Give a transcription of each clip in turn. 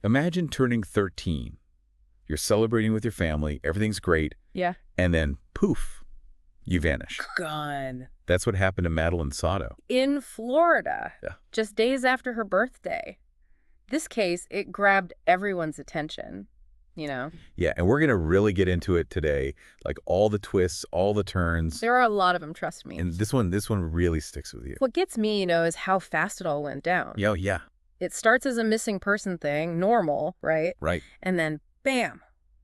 Imagine turning 13. You're celebrating with your family, everything's great, Yeah. and then, poof, you vanish. Gone. That's what happened to Madeline Soto. In Florida. Yeah. Just days after her birthday. This case, it grabbed everyone's attention, you know? Yeah, and we're going to really get into it today, like all the twists, all the turns. There are a lot of them, trust me. And this one really sticks with you. What gets me, is how fast it all went down. Yeah. It starts as a missing person thing, normal, right? Right. And then, bam,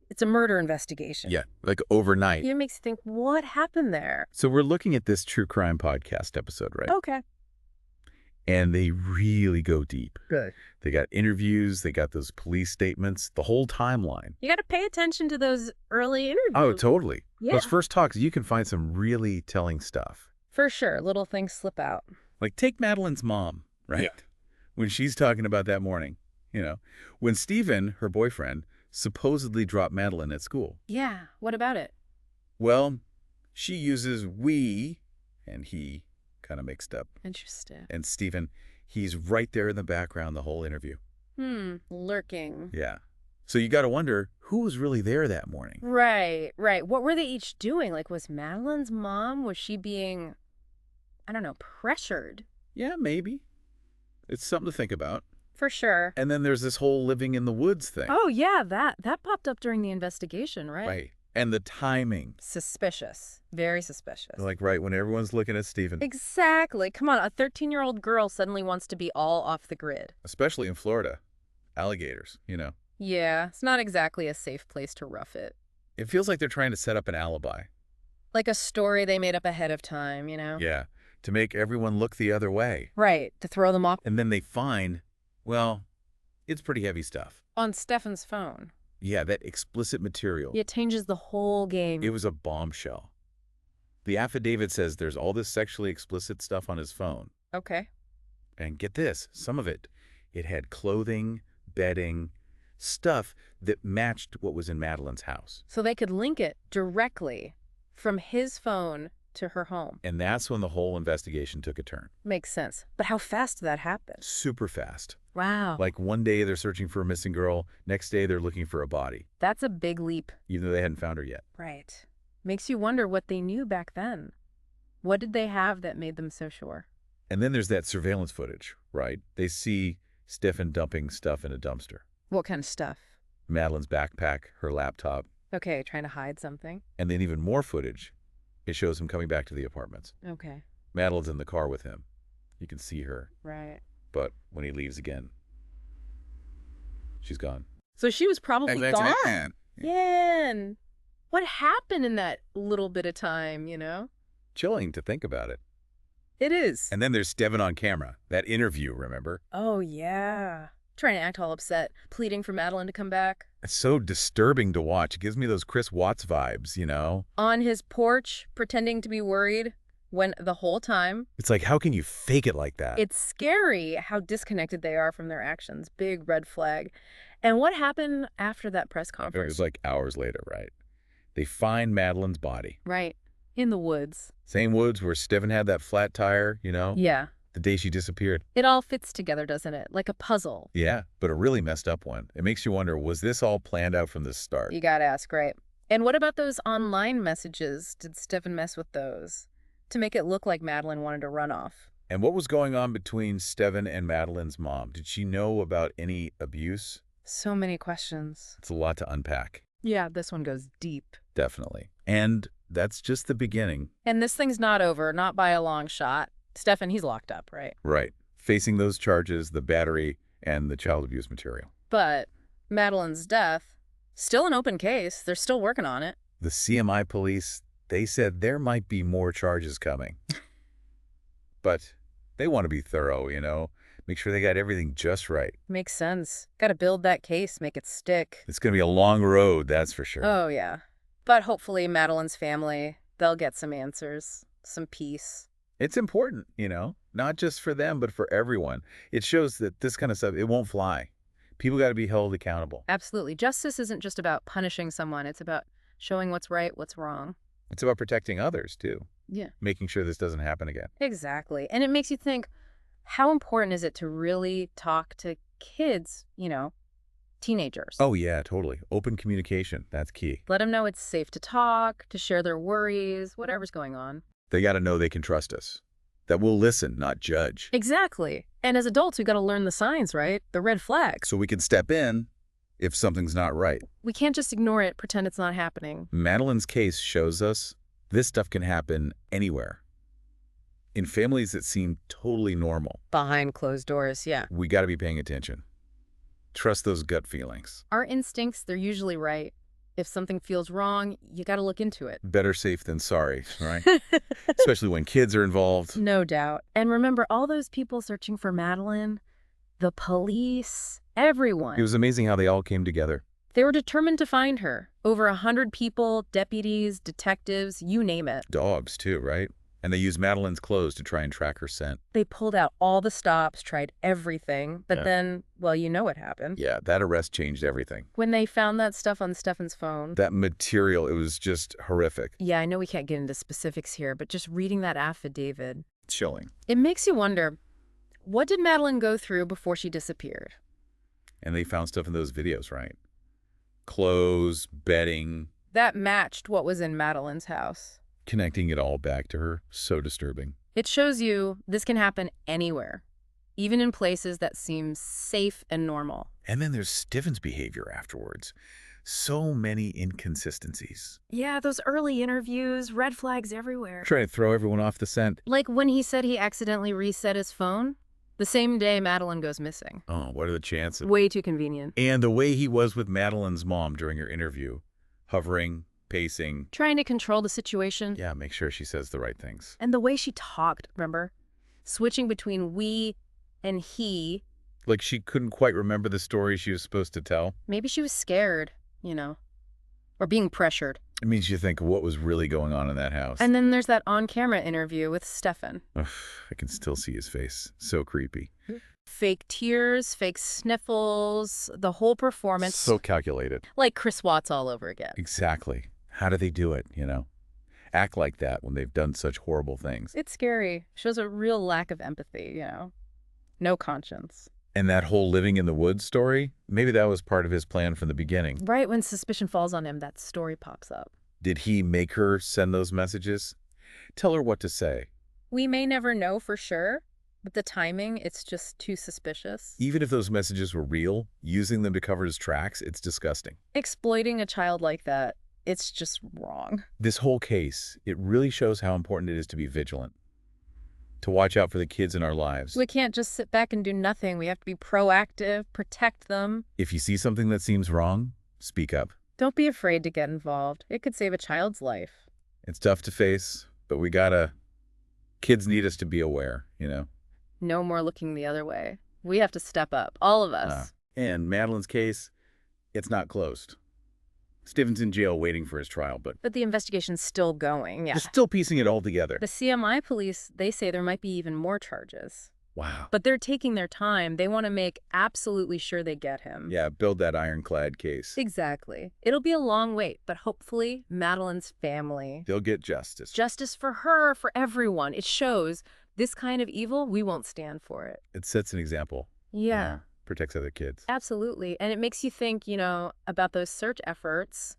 it's a murder investigation. Yeah, like overnight. It makes you think, what happened there? So we're looking at this true crime podcast episode, right? Okay. And they really go deep. Good. They got interviews, they got those police statements, the whole timeline. You got to pay attention to those early interviews. Oh, totally. Yeah. Those first talks, you can find some really telling stuff. For sure. Little things slip out. Like take Madeline's mom, right? Yeah. When she's talking about that morning, when Stephen, her boyfriend, supposedly dropped Madeline at school. Yeah. What about it? Well, she uses we and he kind of mixed up. Interesting. And Stephen, he's right there in the background the whole interview. Lurking. Yeah. So you got to wonder who was really there that morning. Right. What were they each doing? Like, was Madeline's mom, was she being, I don't know, pressured? Yeah, maybe. It's something to think about. For sure. And then there's this whole living in the woods thing. Oh, yeah, that popped up during the investigation, right? Right. And the timing. Suspicious. Very suspicious. Like right when everyone's looking at Stephen. Exactly. Come on, a 13-year-old girl suddenly wants to be all off the grid. Especially in Florida. Alligators, Yeah, it's not exactly a safe place to rough it. It feels like they're trying to set up an alibi. Like a story they made up ahead of time, Yeah. To make everyone look the other way. Right, to throw them off. And then they find, well, it's pretty heavy stuff. On Stefan's phone. Yeah, that explicit material. It changes the whole game. It was a bombshell. The affidavit says there's all this sexually explicit stuff on his phone. Okay. And get this, some of it had clothing, bedding, stuff that matched what was in Madeline's house. So they could link it directly from his phone to her home. And that's when the whole investigation took a turn. Makes sense. But how fast did that happen? Super fast. Wow. Like one day they're searching for a missing girl, next day they're looking for a body. That's a big leap. Even though they hadn't found her yet. Right. Makes you wonder what they knew back then. What did they have that made them so sure? And then there's that surveillance footage, right? They see Stefan dumping stuff in a dumpster. What kind of stuff? Madeline's backpack, her laptop. Okay, trying to hide something. And then even more footage. It shows him coming back to the apartments. Okay. Madeline's in the car with him. You can see her. Right. But when he leaves again, she's gone. So she was probably gone. Man. Yeah. And what happened in that little bit of time, Chilling to think about it. It is. And then there's Stephen on camera. That interview, remember? Oh, yeah. Trying to act all upset, pleading for Madeline to come back. It's so disturbing to watch. It gives me those Chris Watts vibes, On his porch, pretending to be worried when the whole time. It's like, how can you fake it like that? It's scary how disconnected they are from their actions. Big red flag. And what happened after that press It conference? was like hours later, right? They find Madeline's body. Right. In the woods. Same woods where Stephen had that flat tire, Yeah. the day she disappeared. It all fits together, doesn't it? Like a puzzle. Yeah, but a really messed up one. It makes you wonder, was this all planned out from the start? You gotta ask, right? And what about those online messages? Did Stephen mess with those to make it look like Madeline wanted to run off? And what was going on between Stephen and Madeline's mom? Did she know about any abuse? So many questions. It's a lot to unpack. Yeah, this one goes deep. Definitely. And that's just the beginning. And this thing's not over, not by a long shot. Stephen, he's locked up, right? Right. Facing those charges, the battery, and the child abuse material. But Madeline's death, still an open case. They're still working on it. The CMI police, they said there might be more charges coming. But they want to be thorough, make sure they got everything just right. Makes sense. Got to build that case, make it stick. It's going to be a long road, that's for sure. Oh, yeah. But hopefully Madeline's family, they'll get some answers, some peace. It's important, not just for them, but for everyone. It shows that this kind of stuff, it won't fly. People got to be held accountable. Absolutely. Justice isn't just about punishing someone. It's about showing what's right, what's wrong. It's about protecting others, too. Yeah. Making sure this doesn't happen again. Exactly. And it makes you think, how important is it to really talk to kids, Teenagers. Oh, yeah, totally. Open communication. That's key. Let them know it's safe to talk, to share their worries, whatever's going on. They got to know they can trust us, that we'll listen, not judge. Exactly. And as adults, we got to learn the signs, right? The red flags. So we can step in if something's not right. We can't just ignore it, pretend it's not happening. Madeline's case shows us this stuff can happen anywhere. In families that seem totally normal. Behind closed doors, yeah. We got to be paying attention. Trust those gut feelings. Our instincts, they're usually right. If something feels wrong, you got to look into it. Better safe than sorry, right? Especially when kids are involved. No doubt. And remember, all those people searching for Madeline, the police, everyone. It was amazing how they all came together. They were determined to find her. Over 100 people, deputies, detectives, you name it. Dogs, too, right? And they used Madeline's clothes to try and track her scent. They pulled out all the stops, tried everything, but Yeah. then, well, you know what happened. Yeah, that arrest changed everything. When they found that stuff on Stefan's phone. That material, it was just horrific. Yeah, I know we can't get into specifics here, but just reading that affidavit, Chilling. it makes you wonder, what did Madeline go through before she disappeared? And they found stuff in those videos, right? Clothes, bedding, That matched what was in Madeline's house. connecting it all back to her. So disturbing. It shows you this can happen anywhere, even in places that seem safe and normal. And then there's Stefan's behavior afterwards. So many inconsistencies. Yeah, those early interviews, red flags everywhere. Trying to throw everyone off the scent. Like when he said he accidentally reset his phone, the same day Madeline goes missing. Oh, what are the chances? Way too convenient. And the way he was with Madeline's mom during her interview. Hovering, pacing. Trying to control the situation. Yeah, make sure she says the right things. And the way she talked, remember? Switching between we and he. Like she couldn't quite remember the story she was supposed to tell. Maybe she was scared, or being pressured. It means you think of what was really going on in that house. And then there's that on-camera interview with Stefan. Ugh, I can still see his face. So creepy. Fake tears, fake sniffles, the whole performance. So calculated. Like Chris Watts all over again. Exactly. How do they do it, Act like that when they've done such horrible things. It's scary. Shows a real lack of empathy, No conscience. And that whole living in the woods story, maybe that was part of his plan from the beginning. Right when suspicion falls on him, that story pops up. Did he make her send those messages? Tell her what to say. We may never know for sure, but the timing, it's just too suspicious. Even if those messages were real, using them to cover his tracks, it's disgusting. Exploiting a child like that, it's just wrong. This whole case, it really shows how important it is to be vigilant. To watch out for the kids in our lives. We can't just sit back and do nothing. We have to be proactive, protect them. If you see something that seems wrong, speak up. Don't be afraid to get involved. It could save a child's life. It's tough to face, but kids need us to be aware, No more looking the other way. We have to step up, all of us. And Madeline's case, it's not closed. Stefan's in jail waiting for his trial, but But the investigation's still going, yeah. they're still piecing it all together. The CMI police, they say there might be even more charges. Wow. But they're taking their time. They want to make absolutely sure they get him. Yeah, build that ironclad case. Exactly. It'll be a long wait, but hopefully Madeline's family. They'll get justice. Justice for her, for everyone. It shows this kind of evil, we won't stand for it. It sets an example. Yeah. Protects other kids. Absolutely. And it makes you think, about those search efforts.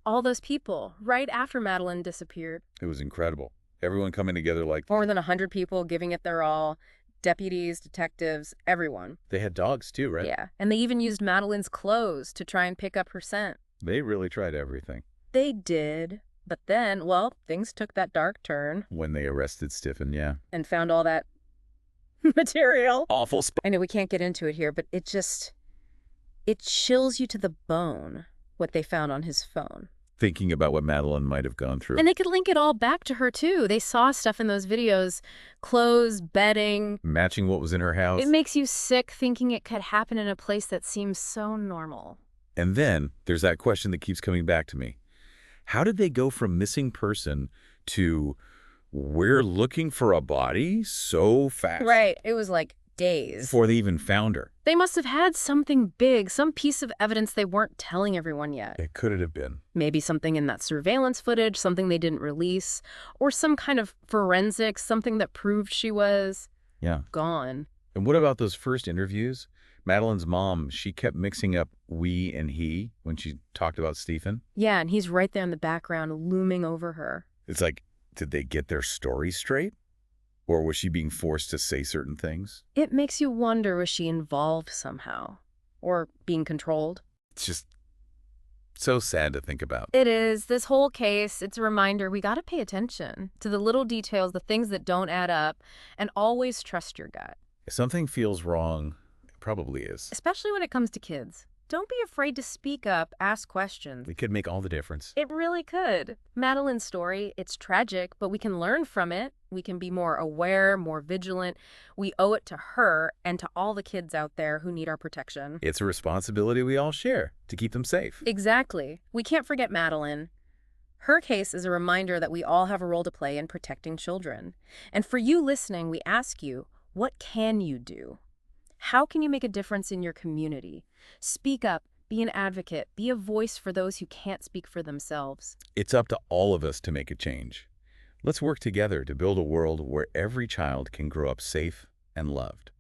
All those people right after Madeline disappeared. It was incredible. Everyone coming together like... More than 100 people giving it their all. Deputies, detectives, everyone. They had dogs too, right? Yeah. And they even used Madeline's clothes to try and pick up her scent. They really tried everything. They did. But then, things took that dark turn. When they arrested Stefan, yeah. And found all that material. Awful spot. I know we can't get into it here, but it chills you to the bone what they found on his phone. Thinking about what Madeline might have gone through. And they could link it all back to her, too. They saw stuff in those videos, clothes, bedding. Matching what was in her house. It makes you sick thinking it could happen in a place that seems so normal. And then there's that question that keeps coming back to me. How did they go from missing person to we're looking for a body so fast? Right. It was like days. Before they even found her. They must have had something big, some piece of evidence they weren't telling everyone yet. It could have been. Maybe something in that surveillance footage, something they didn't release, or some kind of forensics, something that proved she was Yeah. gone. And what about those first interviews? Madeline's mom, she kept mixing up we and he when she talked about Stephen. Yeah, and he's right there in the background, looming over her. It's like, did they get their story straight? Or was she being forced to say certain things? It makes you wonder, was she involved somehow? Or being controlled? It's just so sad to think about. It is. This whole case, it's a reminder we got to pay attention to the little details, the things that don't add up, and always trust your gut. If something feels wrong, it probably is. Especially when it comes to kids. Don't be afraid to speak up, ask questions. It could make all the difference. It really could. Madeline's story, it's tragic, but we can learn from it. We can be more aware, more vigilant. We owe it to her and to all the kids out there who need our protection. It's a responsibility we all share to keep them safe. Exactly. We can't forget Madeline. Her case is a reminder that we all have a role to play in protecting children. And for you listening, we ask you, what can you do? How can you make a difference in your community? Speak up, be an advocate, be a voice for those who can't speak for themselves. It's up to all of us to make a change. Let's work together to build a world where every child can grow up safe and loved.